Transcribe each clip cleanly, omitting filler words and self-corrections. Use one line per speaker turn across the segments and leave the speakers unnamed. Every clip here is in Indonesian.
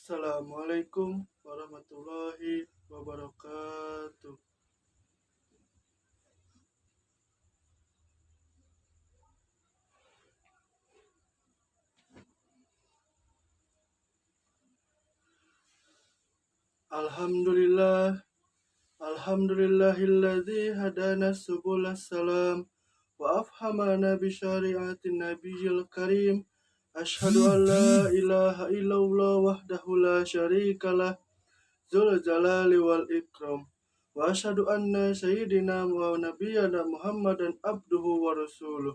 Assalamualaikum warahmatullahi wabarakatuh. Alhamdulillah, alhamdulillahilladzi hadana subulas salam wa afhamana bi syariatin nabiyil karim. Asyhadu an la ilaha illallah wahdahu la syarikalah dzul jalali wal ikram. Wa asyhadu anna sayyidina wa nabiyyana Muhammadan abduhu wa rasuluh.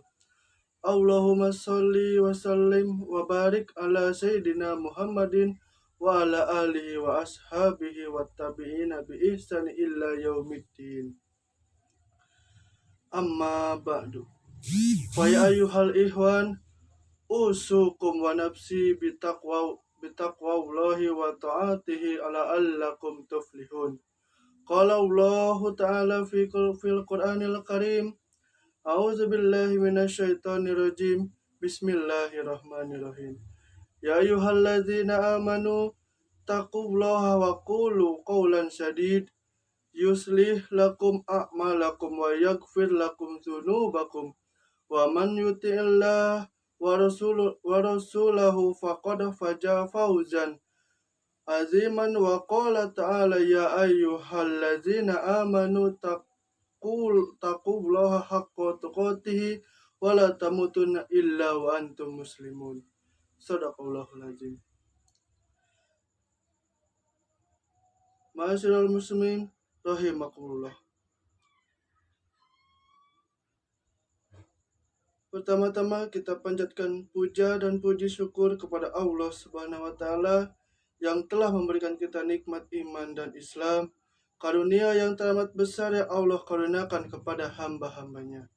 Allahumma sholli wa sallim wa barik ala sayyidina Muhammadin wa ala alihi wa ashabihi wa tabi'ina bi ihsani illa yaumiddin. Amma ba'du. Fa ya ayyuhal ihwan usukum wa nafsi bitaqwallahi wa ta'atihi ala allakum tuflihun. Qala Allah ta'ala fil Qur'anil Karim. A'udzu billahi minasyaitonir rajim. Bismillahirrahmanirrahim. Ya ayyuhalladzina amanu taqullaha wa qulu qawlan sadid yuslih lakum a'malakum wa yaghfir lakum dzunubakum wa man yuti'illah wa rasulahu faqad faza fawzan aziman wa qala ta'ala ya ayyuhalladzina amanu taqullaha haqqa tuqatih wa la tamutunna illa wa antum muslimun. Shadaqallahul azim. Ma'asyiral muslimin rahimakumullah. Pertama-tama kita panjatkan puja dan puji syukur kepada Allah Subhanahu wa taala yang telah memberikan kita nikmat iman dan Islam, karunia yang teramat besar yang Allah karuniakan kepada hamba-hambanya.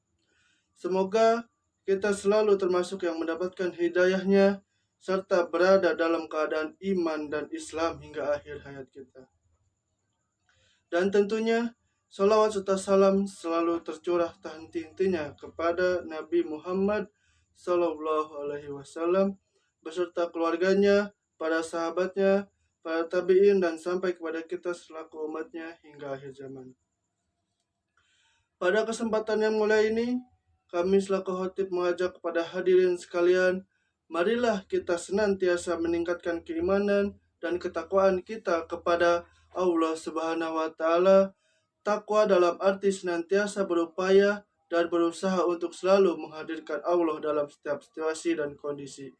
Semoga kita selalu termasuk yang mendapatkan hidayahnya serta berada dalam keadaan iman dan Islam hingga akhir hayat kita. Dan tentunya salawat serta salam selalu tercurah tak henti-hentinya kepada Nabi Muhammad Sallallahu Alaihi Wasallam beserta keluarganya, para sahabatnya, para tabi'in dan sampai kepada kita selaku umatnya hingga akhir zaman. Pada kesempatan yang mulia ini, kami selaku khatib mengajak kepada hadirin sekalian, marilah kita senantiasa meningkatkan keimanan dan ketakwaan kita kepada Allah Subhanahu wa taala. Takwa dalam arti senantiasa berupaya dan berusaha untuk selalu menghadirkan Allah dalam setiap situasi dan kondisi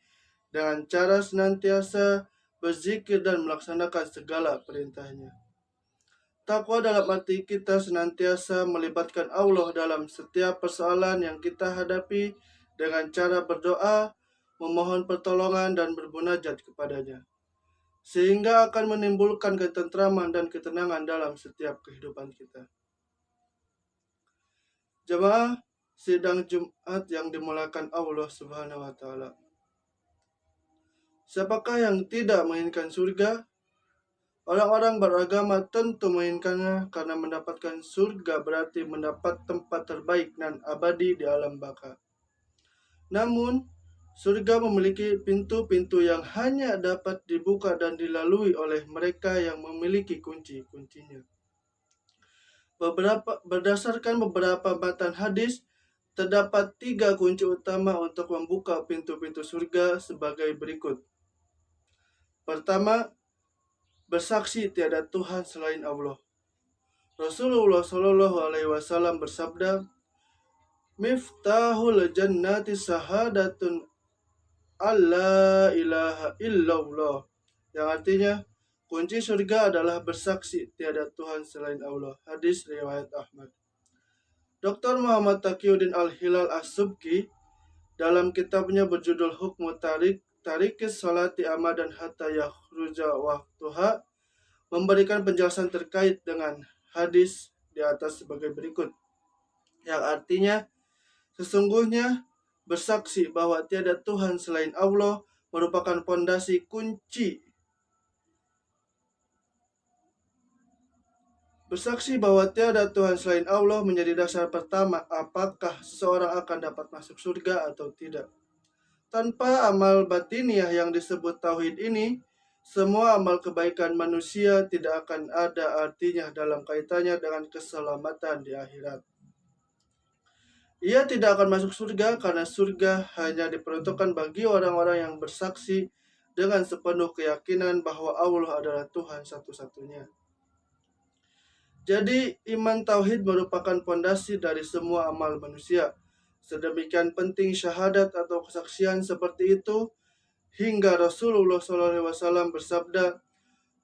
dengan cara senantiasa berzikir dan melaksanakan segala perintahnya. Takwa dalam arti kita senantiasa melibatkan Allah dalam setiap persoalan yang kita hadapi dengan cara berdoa, memohon pertolongan dan bermunajat kepadanya, sehingga akan menimbulkan ketentraman dan ketenangan dalam setiap kehidupan kita. Jemaah sidang Jumat yang dimuliakan Allah Subhanahu wa taala. Siapakah yang tidak menginginkan surga? Orang-orang beragama tentu menginginkannya karena mendapatkan surga berarti mendapat tempat terbaik dan abadi di alam baka. Namun, surga memiliki pintu-pintu yang hanya dapat dibuka dan dilalui oleh mereka yang memiliki kunci-kuncinya. Berdasarkan beberapa matan hadis, terdapat 3 kunci utama untuk membuka pintu-pintu surga sebagai berikut. Pertama, bersaksi tiada Tuhan selain Allah. Rasulullah Shallallahu Alaihi Wasallam bersabda, "Miftahul jannati sahadatun alla ilaha illallah," yang artinya kunci surga adalah bersaksi tiada Tuhan selain Allah. Hadis riwayat Ahmad. Dr. Muhammad Taqiyuddin Al-Hilal As-Subki dalam kitabnya berjudul Hukmu Tarikis Salati Amadan Hatta Yakhruja Waqtuha memberikan penjelasan terkait dengan hadis di atas sebagai berikut, yang artinya sesungguhnya bersaksi bahwa tiada Tuhan selain Allah merupakan pondasi kunci. Bersaksi bahwa tiada Tuhan selain Allah menjadi dasar pertama apakah seseorang akan dapat masuk surga atau tidak. Tanpa amal batiniah yang disebut tauhid ini, semua amal kebaikan manusia tidak akan ada artinya dalam kaitannya dengan keselamatan di akhirat. Ia tidak akan masuk surga karena surga hanya diperuntukkan bagi orang-orang yang bersaksi dengan sepenuh keyakinan bahwa Allah adalah Tuhan satu-satunya. Jadi, iman tauhid merupakan pondasi dari semua amal manusia. Sedemikian penting syahadat atau kesaksian seperti itu hingga Rasulullah SAW bersabda,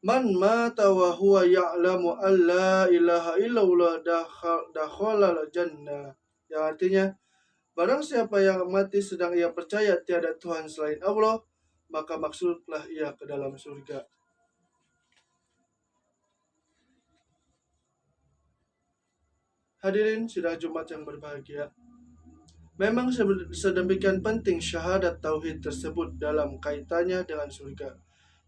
"Man mata wa huwa ya'lamu an la ilaha illallah dakhala jannah." Yang artinya, barang siapa yang mati sedang ia percaya tiada Tuhan selain Allah, maka maksudlah ia ke dalam surga. Hadirin sidang Jumat yang berbahagia, memang sedemikian penting syahadat tauhid tersebut dalam kaitannya dengan surga.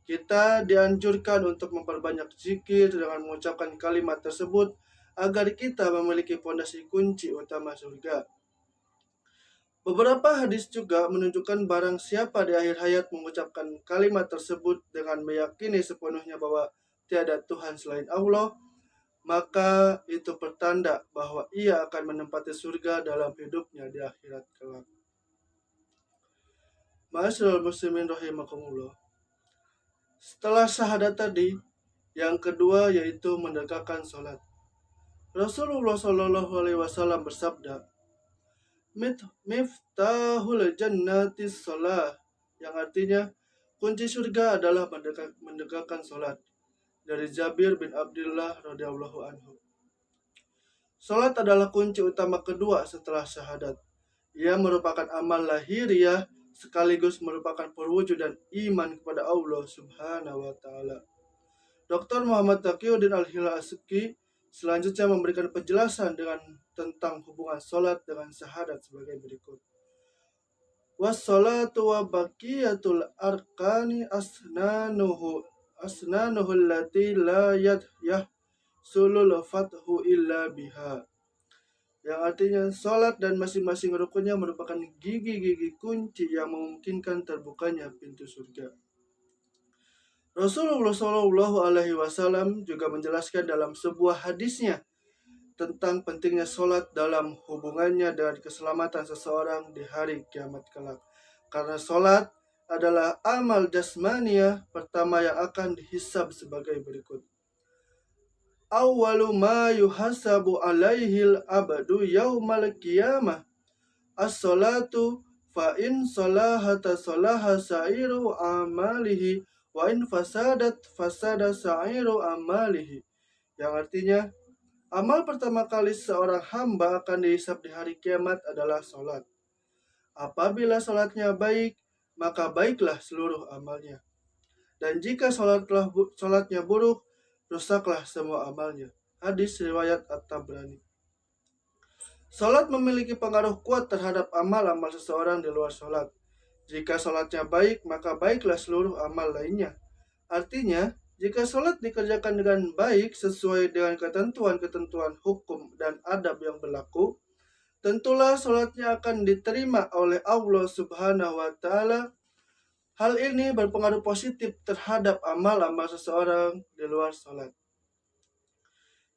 Kita dianjurkan untuk memperbanyak zikir dengan mengucapkan kalimat tersebut agar kita memiliki pondasi kunci utama surga. Beberapa hadis juga menunjukkan barang siapa di akhir hayat mengucapkan kalimat tersebut dengan meyakini sepenuhnya bahwa tiada Tuhan selain Allah, maka itu pertanda bahwa ia akan menempati surga dalam hidupnya di akhirat kelak. Ma'asyiral muslimin rahimakumullah. Setelah syahadat tadi, yang kedua yaitu menegakkan sholat. Rasulullah SAW bersabda, "Miftahul jannati sholat," yang artinya kunci surga adalah menegakkan sholat. Dari Jabir bin Abdullah radhiyallahu anhu. Sholat adalah kunci utama kedua setelah syahadat. Ia merupakan amal lahiriah sekaligus merupakan perwujudan iman kepada Allah Subhanahu wa taala. Dr. Muhammad Taqiyuddin Al-Hilal-As-Subki selanjutnya memberikan penjelasan tentang hubungan sholat dengan syahadat sebagai berikut. Was-sholatu wa baqiyatul arkani asnanuhu allati la yahsulul fathu illa biha. Yang artinya sholat dan masing-masing rukunnya merupakan gigi-gigi kunci yang memungkinkan terbukanya pintu surga. Rasulullah SAW juga menjelaskan dalam sebuah hadisnya tentang pentingnya sholat dalam hubungannya dengan keselamatan seseorang di hari kiamat kelak. Karena sholat adalah amal jasmaniyah pertama yang akan dihisab sebagai berikut. Awwalu ma yuhasabu alaihil abadu yaumal qiyamah as-salatu fa in salahata salaha sa'iru amalihi wa in fasadat fasada sa'iru amalihi. Yang artinya, amal pertama kali seorang hamba akan dihisab di hari kiamat adalah sholat. Apabila sholatnya baik, maka baiklah seluruh amalnya. Dan jika sholatnya buruk, rusaklah semua amalnya. Hadis riwayat At-Tabrani. Sholat memiliki pengaruh kuat terhadap amal-amal seseorang di luar sholat. Jika sholatnya baik, maka baiklah seluruh amal lainnya. Artinya, jika sholat dikerjakan dengan baik sesuai dengan ketentuan-ketentuan hukum dan adab yang berlaku, tentulah sholatnya akan diterima oleh Allah Subhanahu wa Ta'ala. Hal ini berpengaruh positif terhadap amal-amal seseorang di luar sholat.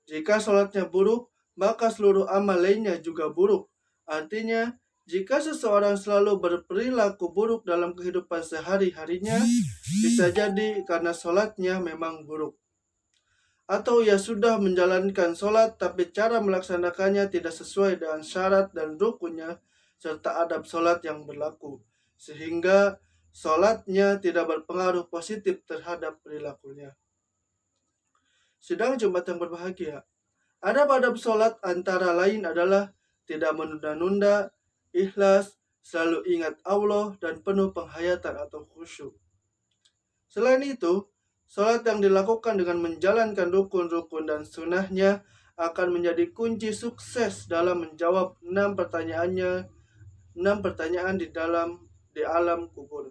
Jika sholatnya buruk, maka seluruh amal lainnya juga buruk. Artinya, jika seseorang selalu berperilaku buruk dalam kehidupan sehari-harinya, bisa jadi karena sholatnya memang buruk. Atau ia sudah menjalankan sholat, tapi cara melaksanakannya tidak sesuai dengan syarat dan rukunnya, serta adab sholat yang berlaku. Sehingga sholatnya tidak berpengaruh positif terhadap perilakunya. Sidang Jumat yang berbahagia, adab-adab sholat antara lain adalah tidak menunda-nunda, ikhlas, selalu ingat Allah, dan penuh penghayatan atau khusyuk. Selain itu, sholat yang dilakukan dengan menjalankan rukun-rukun dan sunnahnya akan menjadi kunci sukses dalam menjawab 6 pertanyaan di alam kubur.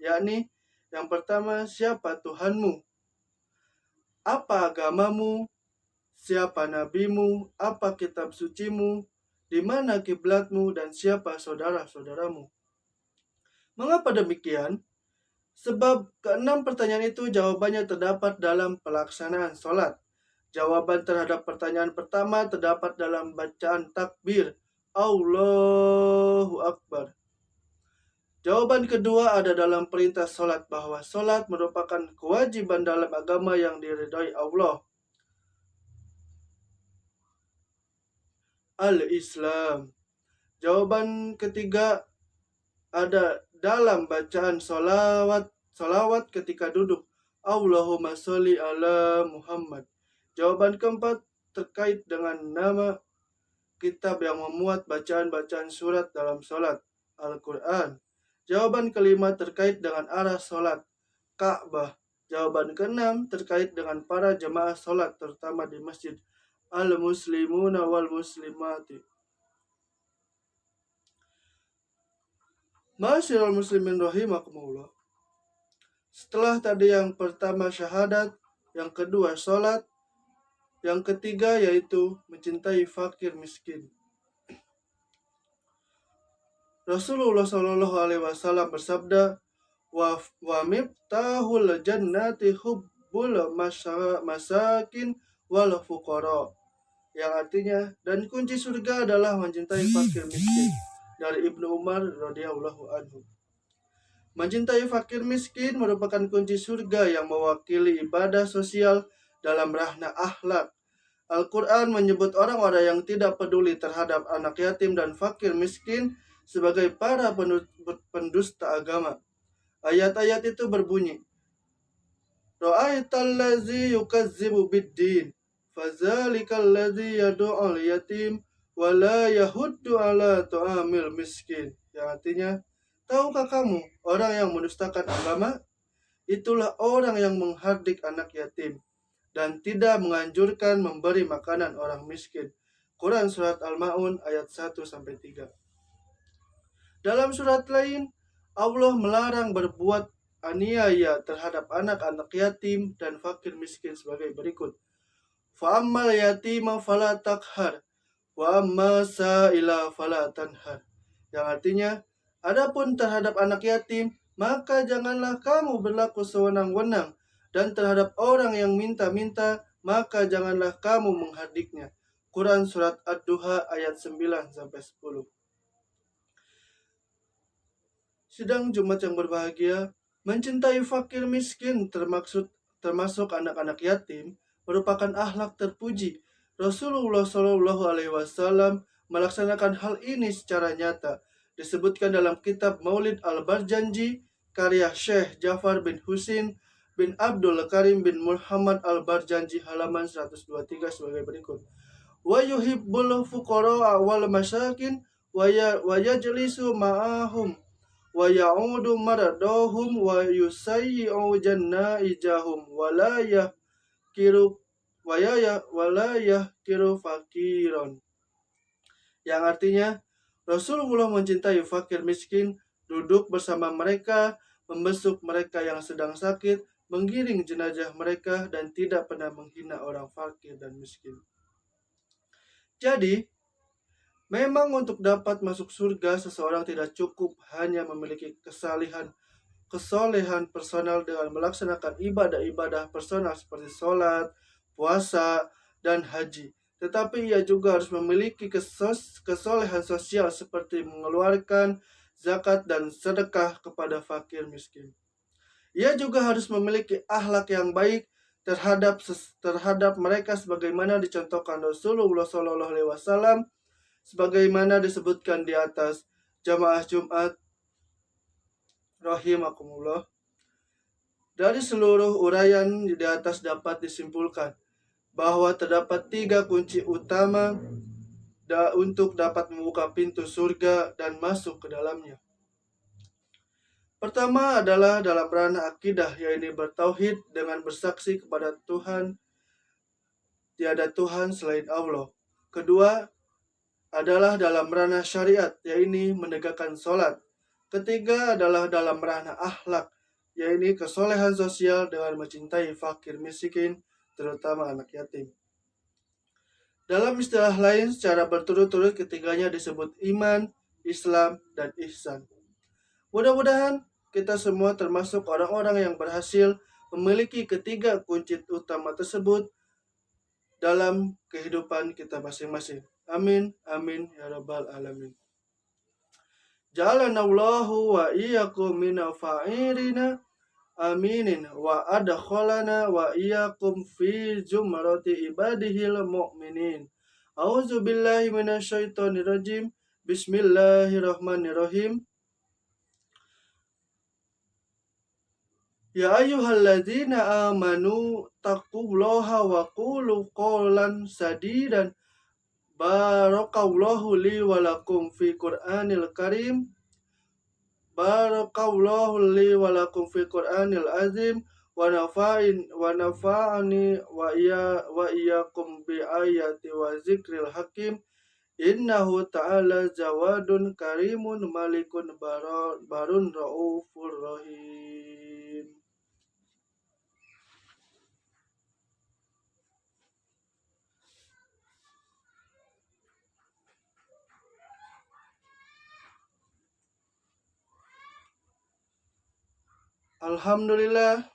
Yakni, yang pertama, siapa Tuhanmu? Apa agamamu? Siapa nabimu? Apa kitab sucimu? Di mana kiblatmu? Dan siapa saudara-saudaramu? Mengapa demikian? Sebab keenam pertanyaan itu jawabannya terdapat dalam pelaksanaan sholat. Jawaban terhadap pertanyaan pertama terdapat dalam bacaan takbir, Allahu Akbar. Jawaban kedua ada dalam perintah sholat bahwa sholat merupakan kewajiban dalam agama yang diridhai Allah. Al-Islam. Jawaban ketiga ada dalam bacaan solawat ketika duduk. Allahumma sholli ala Muhammad. Jawaban keempat terkait dengan nama kitab yang memuat bacaan-bacaan surat dalam sholat, Al-Quran. Jawaban kelima terkait dengan arah sholat, Ka'bah. Jawaban keenam terkait dengan para jemaah sholat, terutama di masjid, Al-Muslimuna wal Muslimati. Ma'asyiral muslimin rahimakumullah. Setelah tadi yang pertama syahadat, yang kedua sholat, yang ketiga yaitu mencintai fakir miskin. Rasulullah Shallallahu Alaihi Wasallam bersabda, wa miftahul jannati hubbul masakin wal fuqara, yang artinya dan kunci surga adalah mencintai fakir miskin, dari Ibnu Umar radhiyallahu anhu. Mencintai fakir miskin merupakan kunci surga yang mewakili ibadah sosial dalam ranah akhlak. Al-Quran menyebut orang-orang yang tidak peduli terhadap anak yatim dan fakir miskin sebagai para pendusta agama. Ayat-ayat itu berbunyi, Ra'aital ladzi yukazzibu bid-din, fazalikal ladzi yad'ul yatim wa la yahuddu ala ta'amil miskin. Yang artinya, tahukah kamu orang yang mendustakan agama? Itulah orang yang menghardik anak yatim dan tidak menganjurkan memberi makanan orang miskin. Quran Surat Al-Ma'un ayat 1-3. Dalam surat lain, Allah melarang berbuat aniaya terhadap anak-anak yatim dan fakir miskin sebagai berikut. Fa'ammal yatima fala takhar, wa amma sa'ila fala tanhar. Yang artinya, adapun terhadap anak yatim, maka janganlah kamu berlaku sewenang-wenang, dan terhadap orang yang minta-minta, maka janganlah kamu menghardiknya. Quran Surat Ad-Duha ayat 9-10. Sidang Jumat yang berbahagia, mencintai fakir miskin termasuk anak-anak yatim merupakan akhlak terpuji. Rasulullah Shallallahu Alaihi Wasallam melaksanakan hal ini secara nyata. Disebutkan dalam kitab Maulid Al-Barjanji karya Syekh Ja'far bin Husin bin Abdul Karim bin Muhammad Al-Barjanji halaman 123 sebagai berikut. Wa yuhibbul fuqara wal masakin wa yajlisu ma'ahum wa ya'udu maradahum wa yusayyi'u jannaijahum wa la yahkiru fakiron. Yang artinya, Rasulullah mencintai fakir miskin, duduk bersama mereka, membesuk mereka yang sedang sakit, menggiring jenazah mereka, dan tidak pernah menghina orang fakir dan miskin. Jadi, memang untuk dapat masuk surga, seseorang tidak cukup hanya memiliki kesolehan personal dengan melaksanakan ibadah-ibadah personal seperti sholat, puasa, dan haji. Tetapi ia juga harus memiliki kesolehan sosial seperti mengeluarkan zakat dan sedekah kepada fakir miskin. Ia juga harus memiliki akhlak yang baik terhadap mereka sebagaimana dicontohkan Rasulullah SAW, sebagaimana disebutkan di atas. Jamaah Jumat rahimakumullah. Dari seluruh uraian di atas dapat disimpulkan bahwa terdapat 3 kunci utama untuk dapat membuka pintu surga dan masuk ke dalamnya. Pertama adalah dalam ranah akidah, yaitu bertauhid dengan bersaksi kepada Tuhan, tiada Tuhan selain Allah. Kedua adalah dalam ranah syariat, yaitu menegakkan sholat. Ketiga adalah dalam ranah akhlak, yaitu kesolehan sosial dengan mencintai fakir miskin, terutama anak yatim. Dalam istilah lain, secara berturut-turut ketiganya disebut iman, Islam, dan ihsan. Mudah-mudahan kita semua termasuk orang-orang yang berhasil memiliki ketiga kunci utama tersebut dalam kehidupan kita masing-masing. Amin, amin, ya rabbal alamin. Ja'alanallahu wa iyyakum minal fa'irina aminin wa adkhalana wa iyyakum fi zumrati ibadihil mu'minin. A'udzu billahi minasyaitonir rajim. Bismillahirrahmanirrahim. Ya ayyuhalladzina amanu taqullaha wa qulu qawlan sadidan. Barakallahu li wa lakum fi Qur'anil Karim. Barakallahu li wa lakum fi Qur'anil Azim wa nafa'ani wa iyyakum bi ayati wa zikril hakim. Innahu ta'ala jawadun karimun malikun barun raufur rahim. Alhamdulillah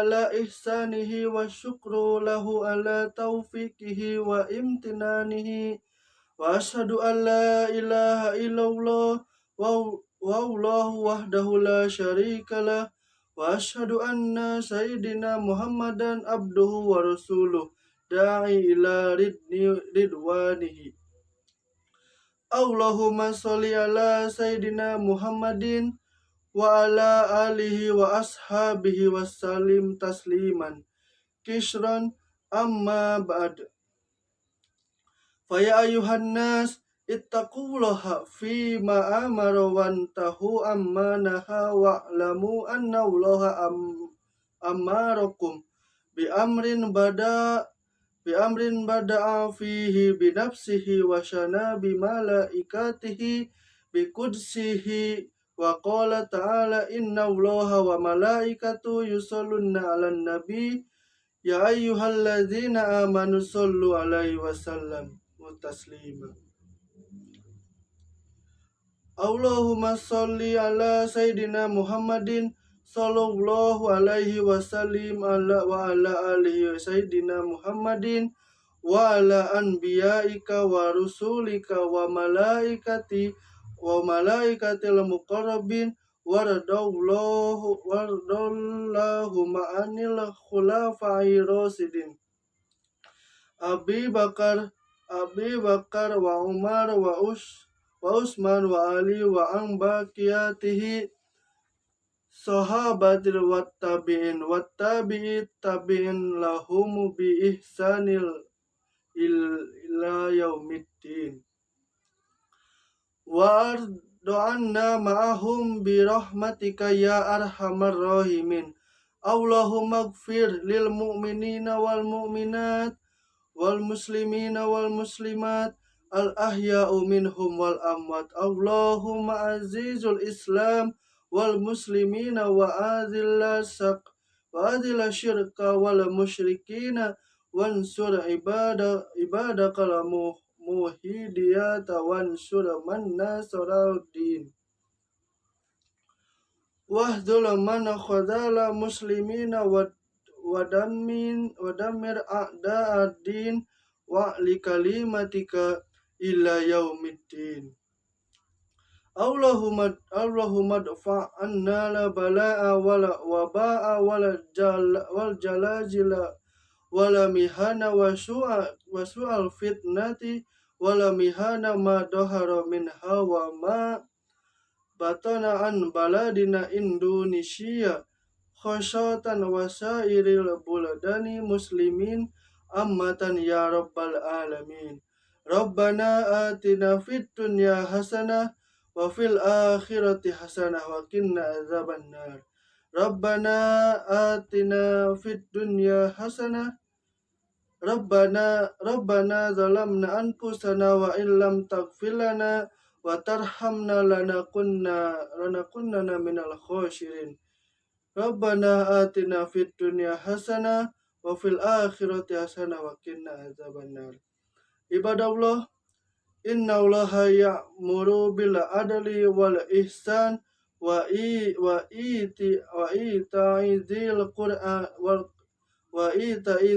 ala ihsanihi wa syukru lahu ala taufiqihi wa imtinanihi wa asyhadu an la ilaha illallah wallahu wahdahu la syarikalah wa asyhadu anna sayyidina Muhammadan abduhu wa rasuluh da'i ila ridwanihi. Allahumma sholli ala sayyidina Muhammadin wa ala alihi wa ashabihi wassalim tasliman kisran amma ba'd. Faya ayuhan nas ittaqullaha fi ma amara wantahu amma naha wa'lamu anna allaha amarakum bi amrin bada'a fihi bi nafsihi wa syana bi malaikatihi bi qudsihi. Wa qala ta'ala inna allaha wa malaikatu yusalluna 'alan nabi ya ayyuhalladzina amanu sallu 'alaihi wasallam taslima. Allahumma sholli ala sayyidina Muhammadin sallallahu alaihi wasallim wa ala alihi sayyidina Muhammadin wa ala anbiyaika wa rusulika wa malaikatil muqarrabin waradallahu ma'anil khulafai rasidin Abi Bakar wa Umar wa Usman wa Ali wa an baqiyatihi sahabatil wattabi'in tabi'in lahum bi ihsanil ila yaumiddin. Wa ardo'anna ma'ahum bi rahmatika ya arhamar rahimin. Allahumma gfir lil mu'minina wal mu'minat wal muslimina wal muslimat al ahya'u minhum wal amwat. Allahumma azizul islam wal muslimina wa adhilla syirka wal musyrikina wansur ibadakal muhidiyata wansur man nasaraddin. Wahdul man khadala muslimina wadamir a'da'ad-din wa li kalimatika ila yaumiddin. Allahumma dfa' anna la bala'a wala waba'a wal jalajila wala mihana wa su'al fitnati wala mihana ma dohara minha wa ma batana an baladina Indonesia khosyatan wasairil buladani muslimin ammatan ya rabbal alamin. Rabbana atina fid dunya hasanah wa fil akhirati hasanah wa qina adzabannar. Rabbana atina fid dunya hasanah Rabbana zalamna anfusana wa illam taghfir lana wa tarhamna lanakunna minal khosirin. Rabbana atina fid dunya hasanah wa fil akhirati hasanah wa qina adzabannar. Ibadah Allah, Innallaha ya'muru bil adli wal ihsan wa ita'i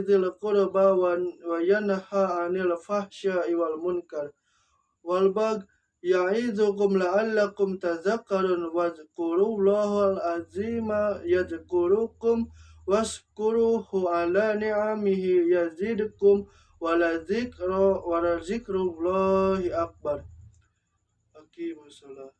dzil qurba wa yanha 'anil fahsya'i wal munkar wal bagh ya'idukum la'allakum tadhakkarun wadhkurullahal azima yadhkurukum washkuruhu ala ni'amihi yazidkum waladzikrullahi akbar. Aqimussalah.